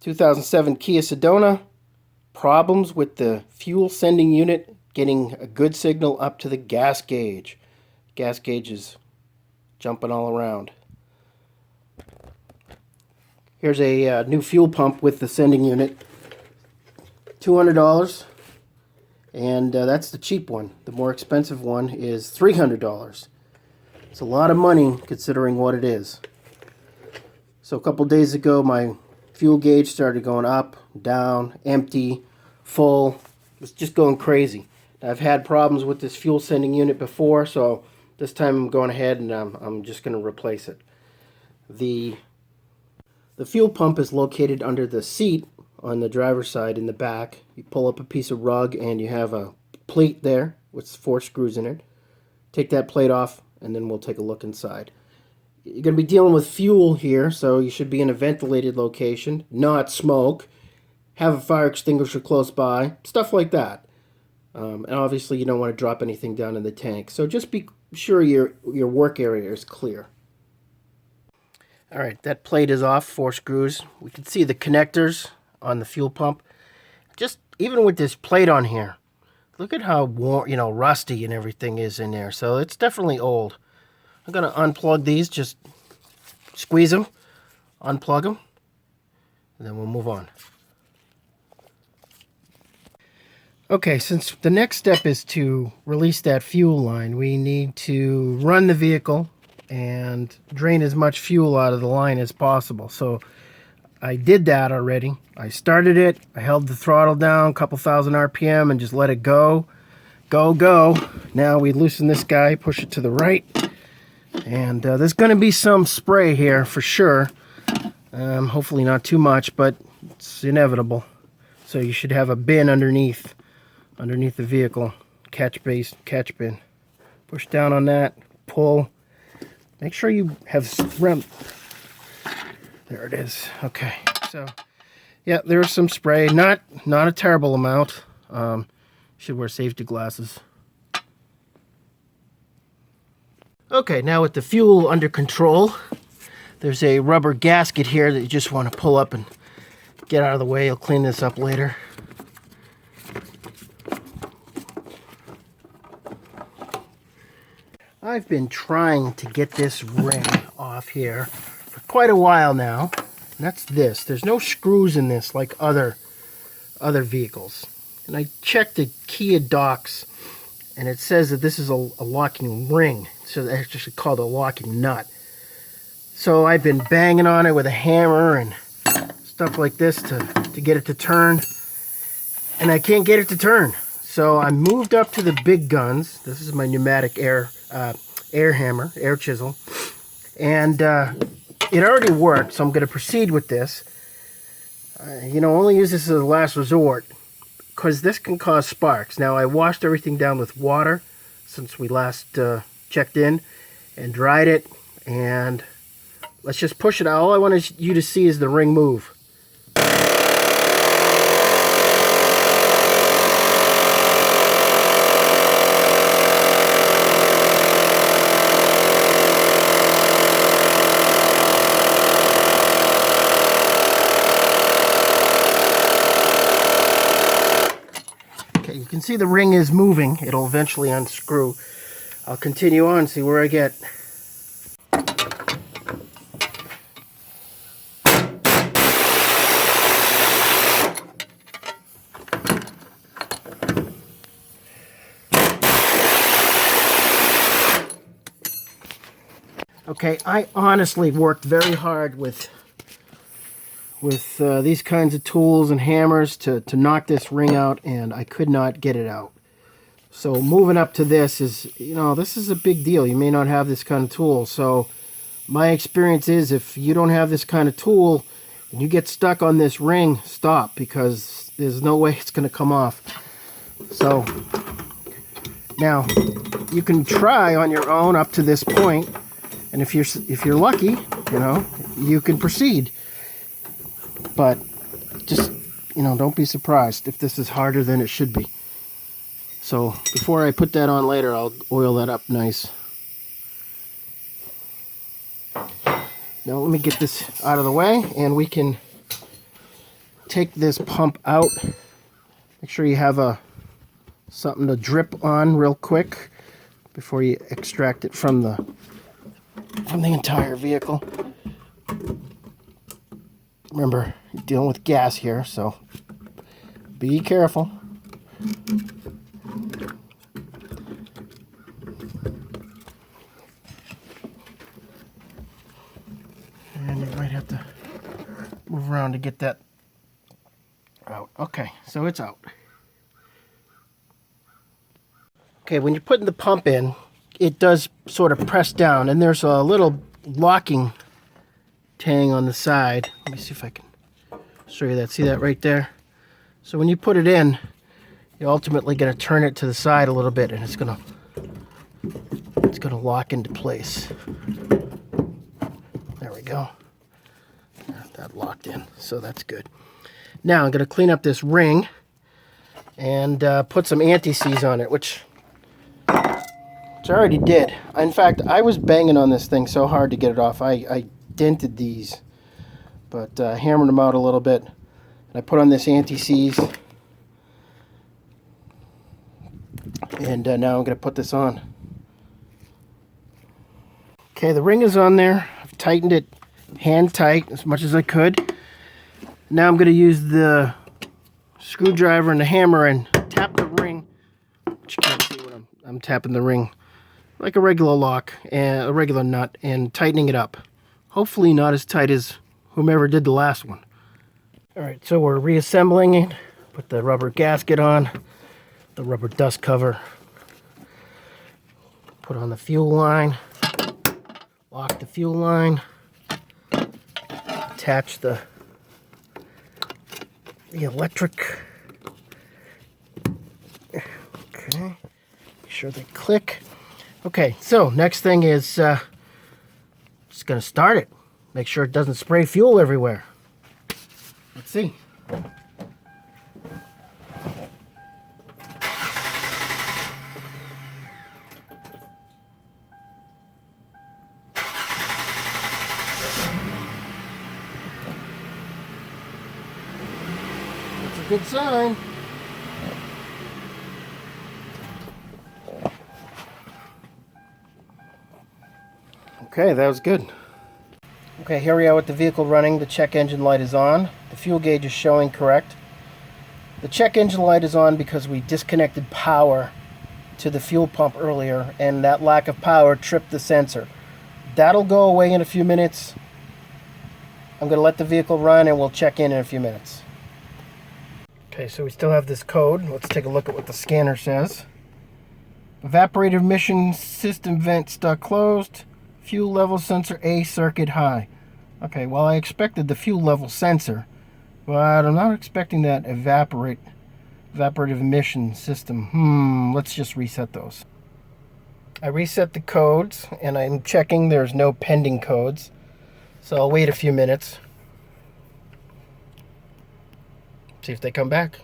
2007 Kia Sedona. Problems with the fuel sending unit getting a good signal up to the gas gauge. Gas gauge is jumping all around. Here's a new fuel pump with the sending unit. $200, and that's the cheap one. The more expensive one is $300. It's a lot of money considering what it is. So a couple days ago, my fuel gauge started going up, down, empty, full. It was just going crazy. I've had problems with this fuel sending unit before, so this time I'm going ahead and I'm just going to replace it. The fuel pump is located under the seat on the driver's side in the back. You pull up a piece of rug and you have a plate there with 4 screws in it. Take that plate off and then we'll take a look inside. You're going to be dealing with fuel here, so you should be in a ventilated location, not smoke, have a fire extinguisher close by, stuff like that. And obviously you don't want to drop anything down in the tank, so just be sure your work area is clear. Alright, that plate is off, 4 screws. We can see the connectors on the fuel pump. Just even with this plate on here, look at how warm, rusty and everything is in there. So it's definitely old. I'm going to unplug these, just squeeze them, unplug them, and then we'll move on. Okay, since the next step is to release that fuel line, we need to run the vehicle and drain as much fuel out of the line as possible. So I did that already. I started it, I held the throttle down, a couple thousand RPM, and just let it go. Go. Now we loosen this guy, push it to the right. And there's going to be some spray here for sure. Hopefully not too much, but it's inevitable. So you should have a bin underneath the vehicle. Catch bin. Push down on that, pull. Make sure you have there it is. Okay, so yeah, there's some spray. Not a terrible amount. Should wear safety glasses. Okay, now with the fuel under control, there's a rubber gasket here that you just want to pull up and get out of the way. I'll clean this up later. I've been trying to get this ring off here for quite a while now. And that's this. There's no screws in this like other vehicles. And I checked the Kia docs, and it says that this is a locking ring. So it's actually called a locking nut. So I've been banging on it with a hammer and stuff like this to get it to turn. And I can't get it to turn. So I moved up to the big guns. This is my pneumatic air hammer, air chisel. And it already worked, so I'm going to proceed with this. Only use this as a last resort, because this can cause sparks. Now, I washed everything down with water since we last checked in and dried it. And let's just push it out. All I want you to see is the ring move. You can see the ring is moving. It'll eventually unscrew. I'll continue on, see where I get. Okay, I honestly worked very hard with these kinds of tools and hammers to knock this ring out, and I could not get it out. So moving up to this is, this is a big deal. You may not have this kind of tool. So my experience is, if you don't have this kind of tool and you get stuck on this ring, stop, because there's no way it's going to come off. So now you can try on your own up to this point, and if you're lucky, you can proceed. But just, don't be surprised if this is harder than it should be. So before I put that on later, I'll oil that up nice. Now let me get this out of the way, and we can take this pump out, make sure you have something to drip on real quick before you extract it from the entire vehicle. Remember, you're dealing with gas here, so be careful. And you might have to move around to get that out. Okay, so it's out. Okay, when you're putting the pump in, it does sort of press down, and there's a little locking tang on the side. Let me see if I can show you that. See that right there? So when you put it in, you're ultimately going to turn it to the side a little bit, and it's going to lock into place. There we go. That locked in, so that's good. Now I'm going to clean up this ring and put some anti-seize on it, which I already did. In fact, I was banging on this thing so hard to get it off. I dented these, but hammered them out a little bit. And I put on this anti-seize, and now I'm going to put this on. Okay, the ring is on there. I've tightened it hand tight as much as I could. Now I'm going to use the screwdriver and the hammer and tap the ring. But you can't see what I'm tapping the ring like a regular lock and a regular nut, and tightening it up. Hopefully not as tight as whomever did the last one. Alright, so we're reassembling it. Put the rubber gasket on, the rubber dust cover. Put on the fuel line. Lock the fuel line. Attach the electric. Okay, make sure they click. Okay, so next thing is just gonna start it. Make sure it doesn't spray fuel everywhere. Let's see. That's a good sign. Okay, that was good. Okay, here we are with the vehicle running. The check engine light is on. The fuel gauge is showing correct. The check engine light is on because we disconnected power to the fuel pump earlier, and that lack of power tripped the sensor. That'll go away in a few minutes. I'm going to let the vehicle run, and we'll check in a few minutes. Okay, so we still have this code. Let's take a look at what the scanner says. Evaporator emission system vent stuck closed. Fuel level sensor A circuit high. Okay, well, I expected the fuel level sensor, but I'm not expecting that evaporative emission system. Let's just reset those. I reset the codes, and I'm checking there's no pending codes, so I'll wait a few minutes. See if they come back.